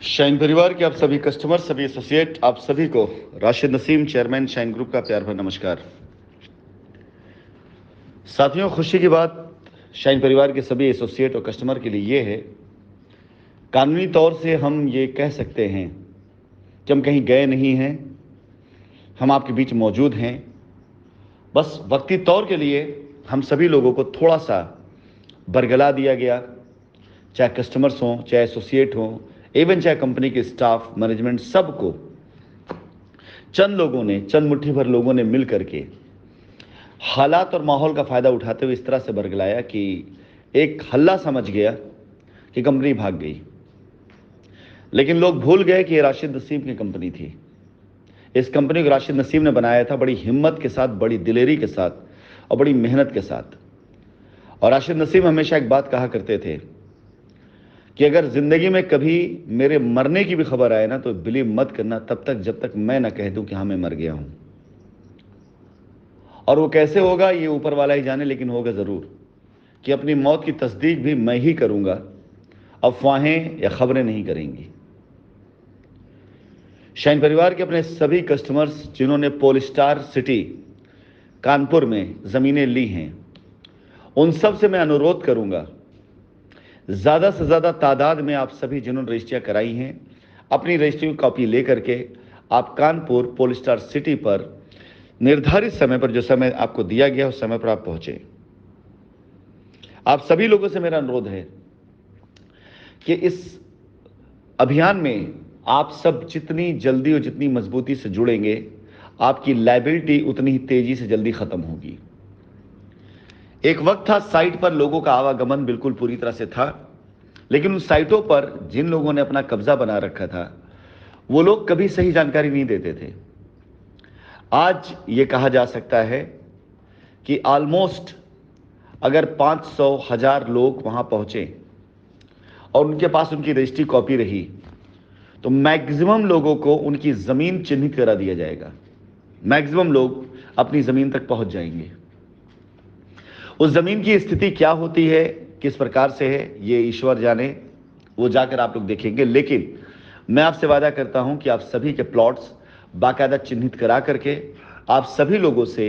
Shine परिवार के आप सभी कस्टमर, सभी एसोसिएट, आप सभी को Rashid Naseem, chairman shine group का प्यार भरा नमस्कार। साथियों, खुशी की बात शाइन परिवार के सभी एसोसिएट और कस्टमर के लिए ये है, कानूनी तौर से हम ये कह सकते हैं कि हम कहीं गए नहीं हैं, हम आपके बीच मौजूद हैं। बस वक्ती तौर के लिए हम सभी लोगों को थोड़ा सा बरगला दिया गया, चाहे कस्टमर्स हों, चाहे एसोसिएट हों, इवन चाहे कंपनी के स्टाफ, मैनेजमेंट, सबको चंद लोगों ने, चंद मुट्ठी भर लोगों ने मिल करके हालात और माहौल का फ़ायदा उठाते हुए इस तरह से बरगलाया कि एक हल्ला समझ गया कि कंपनी भाग गई। लेकिन लोग भूल गए कि ये राशिद नसीम की कंपनी थी। इस कंपनी को राशिद नसीम ने बनाया था बड़ी हिम्मत के साथ, बड़ी दिलेरी के साथ और बड़ी मेहनत के साथ। और राशिद नसीम हमेशा एक बात कहा करते थे कि अगर ज़िंदगी में कभी मेरे मरने की भी खबर आए ना, तो बिलीव मत करना तब तक जब तक मैं ना कह दूं कि हाँ, मैं मर गया हूं। और वो कैसे होगा ये ऊपर वाला ही जाने, लेकिन होगा ज़रूर कि अपनी मौत की तस्दीक भी मैं ही करूंगा, अफवाहें या खबरें नहीं करेंगी। शाइन परिवार के अपने सभी कस्टमर्स जिन्होंने पोलस्टार सिटी कानपुर में ज़मीनें ली हैं, उन सब से मैं अनुरोध करूंगा, ज़्यादा से ज़्यादा तादाद में आप सभी जिन्होंने रजिस्ट्रियाँ कराई हैं, अपनी रजिस्ट्री की कॉपी ले करके आप कानपुर पोलस्टार सिटी पर निर्धारित समय पर, जो समय आपको दिया गया उस समय पर आप पहुंचे। आप सभी लोगों से मेरा अनुरोध है कि इस अभियान में आप सब जितनी जल्दी और जितनी मजबूती से जुड़ेंगे, आपकी लायबिलिटी उतनी ही तेजी से जल्दी खत्म होगी। एक वक्त था साइट पर लोगों का आवागमन बिल्कुल पूरी तरह से था, लेकिन उन साइटों पर जिन लोगों ने अपना कब्जा बना रखा था, वो लोग कभी सही जानकारी नहीं देते थे। आज ये कहा जा सकता है कि ऑलमोस्ट अगर 500,000 लोग वहां पहुंचे और उनके पास उनकी रजिस्ट्री कॉपी रही, तो मैक्सिमम लोगों को उनकी ज़मीन चिन्हित करा दिया जाएगा। मैक्सिमम लोग अपनी ज़मीन तक पहुंच जाएंगे। उस ज़मीन की स्थिति क्या होती है, किस प्रकार से है, ये ईश्वर जाने, वो जाकर आप लोग देखेंगे। लेकिन मैं आपसे वादा करता हूं कि आप सभी के प्लॉट्स बाकायदा चिन्हित करा करके आप सभी लोगों से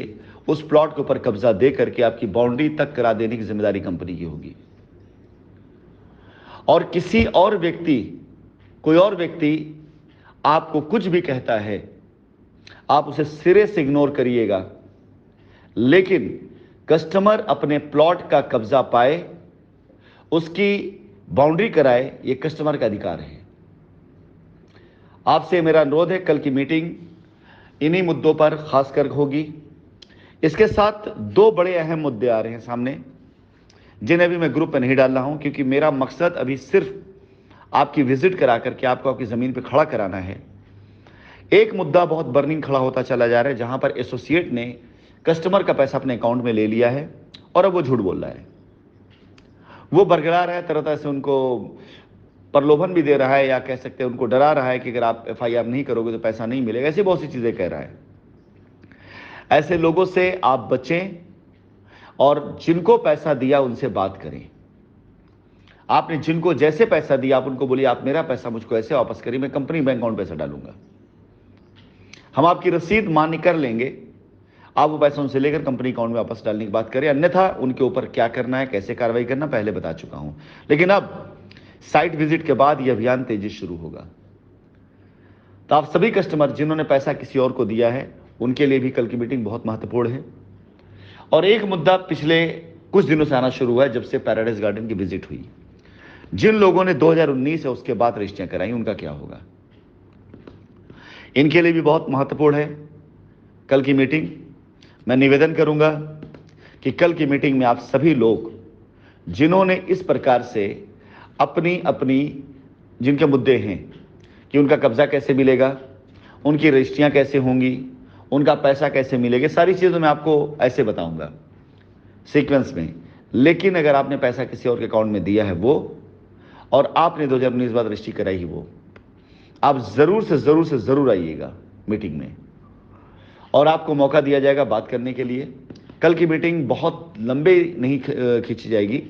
उस प्लॉट के ऊपर कब्जा दे करके आपकी बाउंड्री तक करा देने की जिम्मेदारी कंपनी की होगी। और किसी और व्यक्ति, कोई और व्यक्ति आपको कुछ भी कहता है, आप उसे सिरे से इग्नोर करिएगा, लेकिन कस्टमर अपने प्लॉट का कब्जा पाए, उसकी बाउंड्री कराए, यह कस्टमर का अधिकार है। आपसे मेरा अनुरोध है, कल की मीटिंग इन्हीं मुद्दों पर खासकर होगी। इसके साथ दो बड़े अहम मुद्दे आ रहे हैं सामने, जिन्हें भी मैं ग्रुप पर नहीं डाल रहा हूं, क्योंकि मेरा मकसद अभी सिर्फ आपकी विजिट करा करके आपको आपकी ज़मीन पर खड़ा कराना है। एक मुद्दा बहुत बर्निंग खड़ा होता चला जा रहा है, जहां पर एसोसिएट ने कस्टमर का पैसा अपने अकाउंट में ले लिया है और अब वो झूठ बोल रहा है, वो बरगला रहा है, तरह तरह से उनको प्रलोभन भी दे रहा है, या कह सकते हैं उनको डरा रहा है कि अगर आप एफआईआर नहीं करोगे तो पैसा नहीं मिलेगा। ऐसी बहुत सी चीज़ें कह रहा है। ऐसे लोगों से आप बचें और जिनको पैसा दिया उनसे बात करें। आपने जिनको जैसे पैसा दिया, आप उनको बोलिए, आप मेरा पैसा मुझको ऐसे वापस करिए, मैं कंपनी बैंक अकाउंट पैसा डालूंगा, हम आपकी रसीद मान्य कर लेंगे। आप वो पैसा उनसे लेकर कंपनी अकाउंट में वापस डालने की बात करें, अन्यथा उनके ऊपर क्या करना है, कैसे कार्रवाई करना, पहले बता चुका हूं। लेकिन अब साइट विजिट के बाद यह अभियान तेजी शुरू होगा। तो आप सभी कस्टमर जिन्होंने पैसा किसी और को दिया है, उनके लिए भी कल की मीटिंग बहुत महत्वपूर्ण है। और एक मुद्दा पिछले कुछ दिनों से आना शुरू हुआ है, जब से पैराडाइज गार्डन की विजिट हुई। जिन लोगों ने 2019 या उसके बाद रजिस्ट्रियां कराई, उनका क्या होगा, इनके लिए भी बहुत महत्वपूर्ण है कल की मीटिंग। मैं निवेदन करूंगा कि कल की मीटिंग में आप सभी लोग जिन्होंने इस प्रकार से अपनी अपनी जिनके मुद्दे हैं कि उनका कब्जा कैसे मिलेगा, उनकी रजिस्ट्रियां कैसे होंगी, उनका पैसा कैसे मिलेगा, सारी चीज़ें मैं आपको ऐसे बताऊंगा सीक्वेंस में। लेकिन अगर आपने पैसा किसी और के अकाउंट में दिया है वो, और आपने 2019 बाद रजिस्ट्री कराई ही वो, आप ज़रूर से ज़रूर आइएगा मीटिंग में, और आपको मौका दिया जाएगा बात करने के लिए। कल की मीटिंग बहुत लंबे नहीं खींची जाएगी,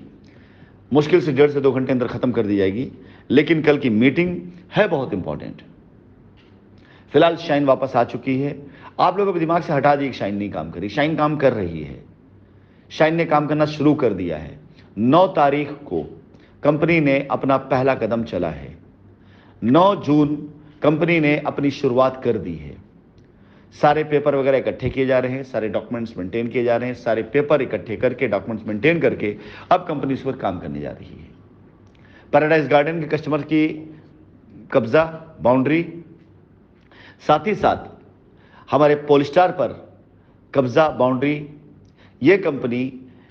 मुश्किल से 1.5 से 2 घंटे अंदर खत्म कर दी जाएगी, लेकिन कल की मीटिंग है बहुत इंपॉर्टेंट। फिलहाल शाइन वापस आ चुकी है। आप लोगों के दिमाग से हटा दिए कि शाइन नहीं काम करी, शाइन काम कर रही है। शाइन ने काम करना शुरू कर दिया है। 9 तारीख को कंपनी ने अपना पहला कदम चला है। 9 जून कंपनी ने अपनी शुरुआत कर दी है। सारे पेपर वगैरह इकट्ठे किए जा रहे हैं, सारे डॉक्यूमेंट्स मेंटेन किए जा रहे हैं, सारे पेपर इकट्ठे करके डॉक्यूमेंट्स मेंटेन करके अब कंपनी इस पर काम करने जा रही है। पैराडाइज गार्डन के कस्टमर की कब्जा बाउंड्री, साथ ही साथ हमारे पोलिस्टार पर कब्जा बाउंड्री, ये कंपनी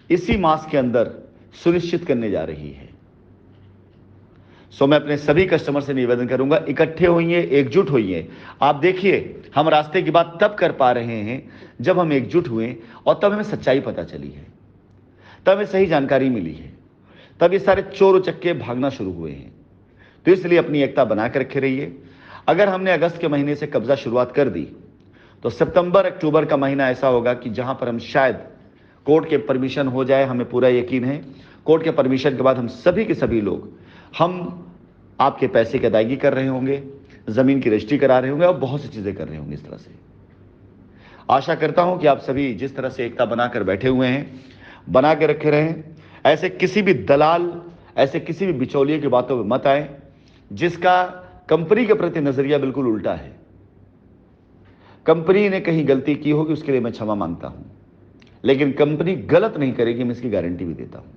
इसी मास के अंदर सुनिश्चित करने जा रही है। सो मैं अपने सभी कस्टमर से निवेदन करूंगा, इकट्ठे होइए, एकजुट होइए। आप देखिए, हम रास्ते की बात तब कर पा रहे हैं जब हम एकजुट हुए और तब हमें सच्चाई पता चली है, तब हमें सही जानकारी मिली है, तब ये सारे चोर उचक्के भागना शुरू हुए हैं। तो इसलिए अपनी एकता बना कर रखे रहिए। अगर हमने अगस्त के महीने से कब्जा शुरुआत कर दी तो सितंबर अक्टूबर का महीना ऐसा होगा कि जहां पर हम शायद कोर्ट के परमिशन हो जाए, हमें पूरा यकीन है कोर्ट के परमिशन के बाद हम सभी के सभी लोग हम आपके पैसे की अदायगी कर रहे होंगे, जमीन की रजिस्ट्री करा रहे होंगे और बहुत सी चीजें कर रहे होंगे। इस तरह से आशा करता हूं कि आप सभी जिस तरह से एकता बनाकर बैठे हुए हैं, बना के रखे रहें। ऐसे किसी भी दलाल, ऐसे किसी भी बिचौलिए की बातों में मत आए जिसका कंपनी के प्रति नजरिया बिल्कुल उल्टा है। कंपनी ने कहीं गलती की होगी, उसके लिए मैं क्षमा मांगता हूं, लेकिन कंपनी गलत नहीं करेगी, मैं इसकी गारंटी भी देता हूं।